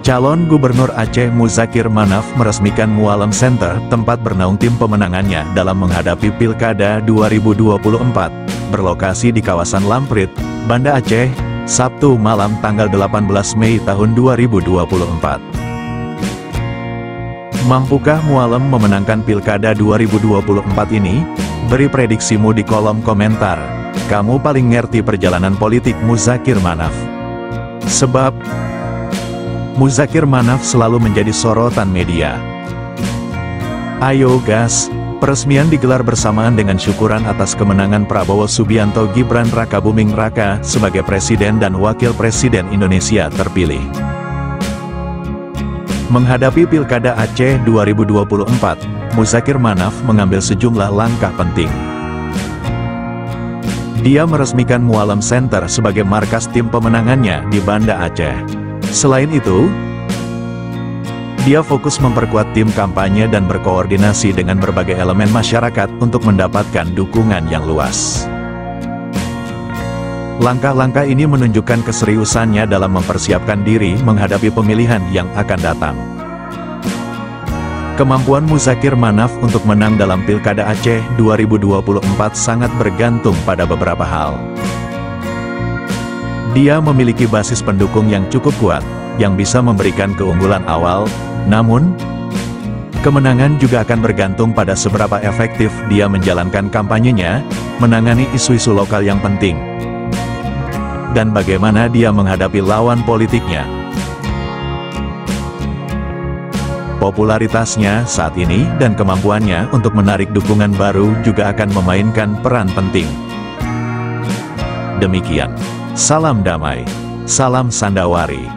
Calon Gubernur Aceh Muzakir Manaf meresmikan Mualam Center, tempat bernaung tim pemenangannya dalam menghadapi Pilkada 2024, berlokasi di kawasan Lamprit, Banda Aceh, Sabtu malam tanggal 18 Mei tahun 2024. Mampukah Mualam memenangkan Pilkada 2024 ini? Beri prediksimu di kolom komentar. Kamu paling ngerti perjalanan politik Muzakir Manaf. Sebab Muzakir Manaf selalu menjadi sorotan media. Ayo gas, peresmian digelar bersamaan dengan syukuran atas kemenangan Prabowo Subianto Gibran Rakabuming Raka sebagai Presiden dan Wakil Presiden Indonesia terpilih. Menghadapi Pilkada Aceh 2024, Muzakir Manaf mengambil sejumlah langkah penting. Dia meresmikan Mualam Center sebagai markas tim pemenangannya di Banda Aceh. Selain itu, dia fokus memperkuat tim kampanye dan berkoordinasi dengan berbagai elemen masyarakat untuk mendapatkan dukungan yang luas. Langkah-langkah ini menunjukkan keseriusannya dalam mempersiapkan diri menghadapi pemilihan yang akan datang. Kemampuan Muzakir Manaf untuk menang dalam Pilkada Aceh 2024 sangat bergantung pada beberapa hal. Dia memiliki basis pendukung yang cukup kuat, yang bisa memberikan keunggulan awal, namun, kemenangan juga akan bergantung pada seberapa efektif dia menjalankan kampanyenya, menangani isu-isu lokal yang penting, dan bagaimana dia menghadapi lawan politiknya. Popularitasnya saat ini dan kemampuannya untuk menarik dukungan baru juga akan memainkan peran penting. Demikian. Salam damai, salam Sandawari.